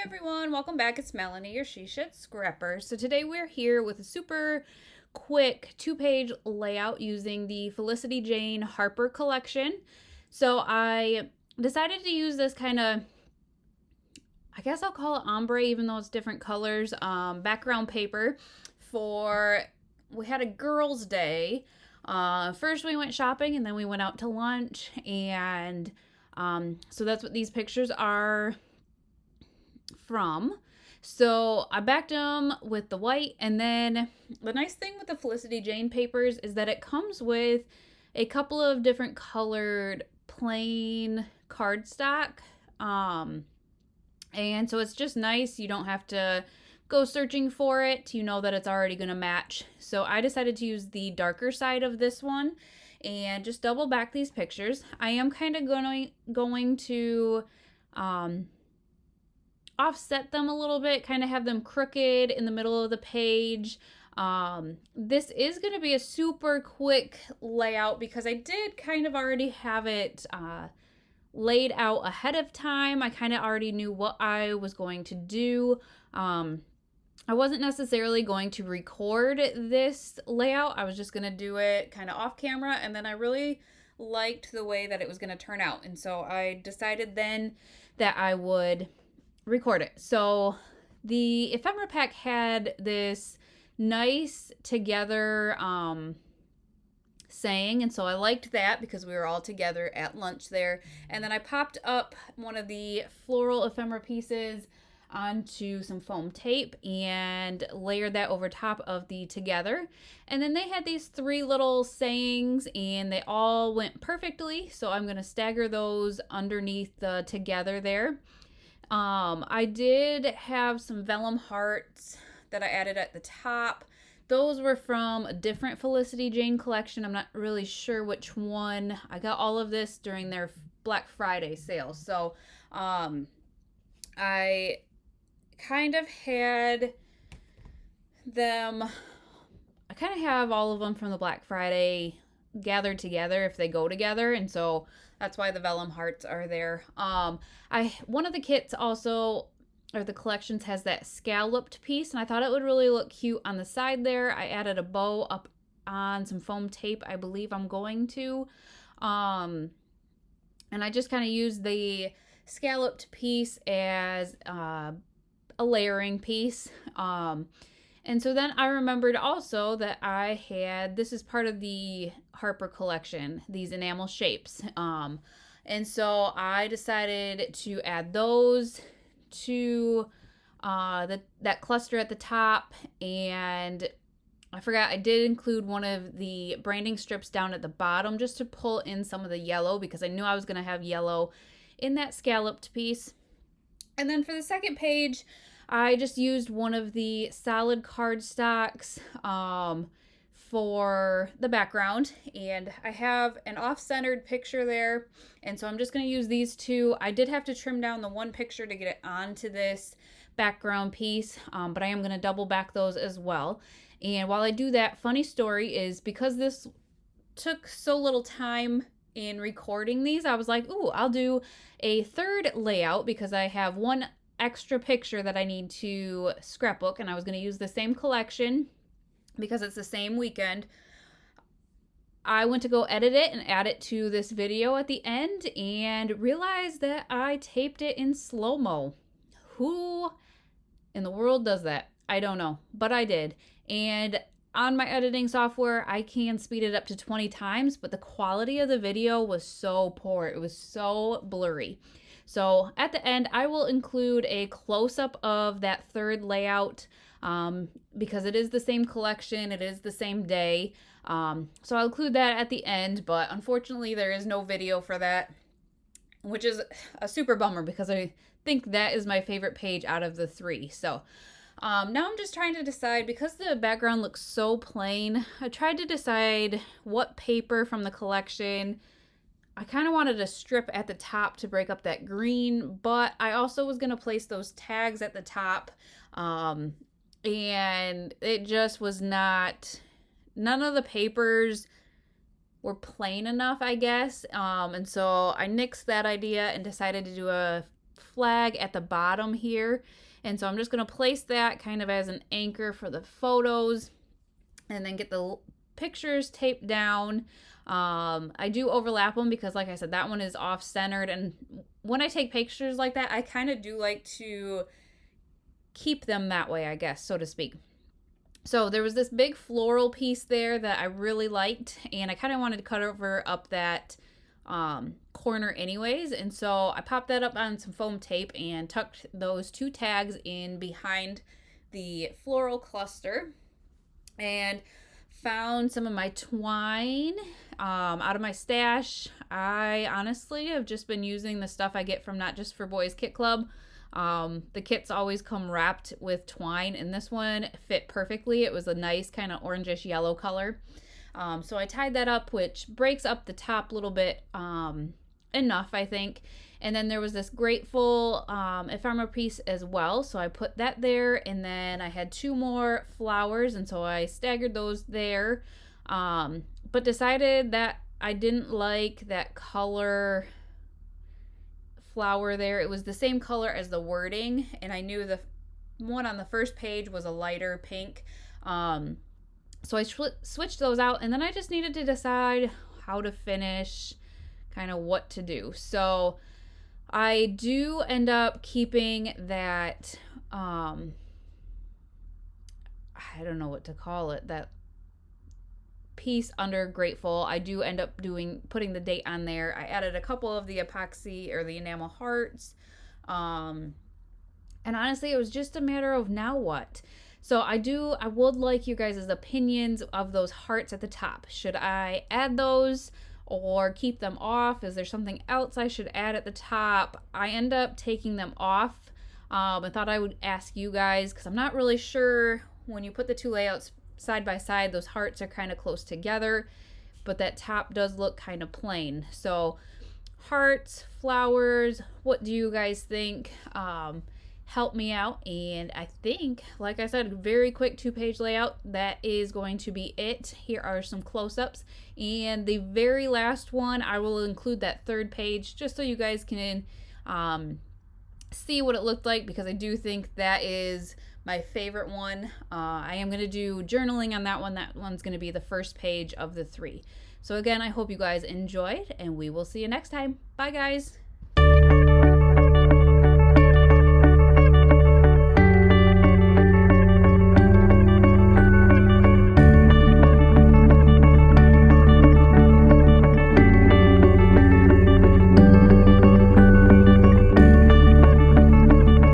everyone, welcome back. It's Melanie, your She Shit Scrapper. So today we're here with a super quick 2-page layout using the Felicity Jane Harper collection. So I decided to use this kind of, I guess I'll call it ombre, even though it's different colors, background paper for, we had a girls' day. First we went shopping and then we went out to lunch, and so that's what these pictures are from. So I backed them with the white, and then the nice thing with the Felicity Jane papers is that it comes with a couple of different colored plain cardstock. And so it's just nice. You don't have to go searching for it. You know that it's already going to match. So I decided to use the darker side of this one and just double back these pictures. I am kind of going to offset them a little bit, kind of have them crooked in the middle of the page. This is going to be a super quick layout because I did kind of already have it laid out ahead of time. I kind of already knew what I was going to do. I wasn't necessarily going to record this layout. I was just going to do it kind of off camera, and then I really liked the way that it was going to turn out. And so I decided then that I would record it. So the ephemera pack had this nice together saying, and so I liked that because we were all together at lunch there. And then I popped up one of the floral ephemera pieces onto some foam tape and layered that over top of the together. And then they had these 3 little sayings and they all went perfectly, so I'm going to stagger those underneath the together there. I did have some vellum hearts that I added at the top. Those were from a different Felicity Jane collection. I'm not really sure which one. I got all of this during their Black Friday sale. So I kind of had them, I kind of have all of them from the Black Friday gathered together if they go together, and so that's why the vellum hearts are there. One of the kits also, or the collections, has that scalloped piece, and I thought it would really look cute on the side there. I added a bow up on some foam tape, I believe I'm going to. And I just kind of used the scalloped piece as a layering piece. And so then I remembered also that I had, this is part of the Harper collection, these enamel shapes. And so I decided to add those to that cluster at the top. And I forgot, I did include one of the branding strips down at the bottom just to pull in some of the yellow because I knew I was going to have yellow in that scalloped piece. And then for the second page, I just used one of the solid cardstocks for the background, and I have an off-centered picture there, and so I'm just going to use these 2. I did have to trim down the one picture to get it onto this background piece, but I am going to double back those as well. And while I do that, funny story is because this took so little time in recording these, I was like, ooh, I'll do a third layout because I have one extra picture that I need to scrapbook, and I was going to use the same collection because it's the same weekend. I went to go edit it and add it to this video at the end and realized that I taped it in slow-mo. Who in the world does that? I don't know, but I did. And on my editing software, I can speed it up to 20 times, but the quality of the video was so poor. It was so blurry. So at the end, I will include a close-up of that third layout because it is the same collection. It is the same day. So I'll include that at the end, but unfortunately there is no video for that, which is a super bummer because I think that is my favorite page out of the 3. So now I'm just trying to decide, because the background looks so plain, I tried to decide what paper from the collection. I kind of wanted a strip at the top to break up that green, but I also was going to place those tags at the top, and it just was not, none of the papers were plain enough, I guess, and so I nixed that idea and decided to do a flag at the bottom here. And so I'm just going to place that kind of as an anchor for the photos and then get the pictures taped down. I do overlap them because, like I said, that one is off-centered. And when I take pictures like that, I kind of do like to keep them that way, I guess, so to speak. So there was this big floral piece there that I really liked, and I kind of wanted to cover up that corner anyways. And so I popped that up on some foam tape and tucked those 2 tags in behind the floral cluster, and found some of my twine out of my stash. I honestly have just been using the stuff I get from Not Just for Boys Kit Club. The kits always come wrapped with twine, and this one fit perfectly. It was a nice kind of orangish yellow color. So I tied that up, which breaks up the top a little bit enough, I think. And then there was this grateful ephemera piece as well, so I put that there. And then I had 2 more flowers, and so I staggered those there. But decided that I didn't like that color flower there. It was the same color as the wording, and I knew the one on the first page was a lighter pink. So I switched those out, and then I just needed to decide how to finish, kind of what to do. So I do end up keeping that, I don't know what to call it, that piece under grateful. I do end up putting the date on there. I added a couple of the epoxy or the enamel hearts. And honestly, it was just a matter of now what. So I would like you guys' opinions of those hearts at the top. Should I add those or keep them off? Is there something else I should add at the top? I end up taking them off. I thought I would ask you guys because I'm not really sure when you put the 2 layouts side by side, those hearts are kind of close together, but that top does look kind of plain. So hearts, flowers, what do you guys think? Help me out. And I think, like I said, very quick 2-page layout. That is going to be it. Here are some close-ups, and the very last one I will include that 3rd page just so you guys can see what it looked like, because I do think that is my favorite one. I am going to do journaling on that one. That one's going to be the first page of the 3. So again, I hope you guys enjoyed, and we will see you next time. Bye, guys.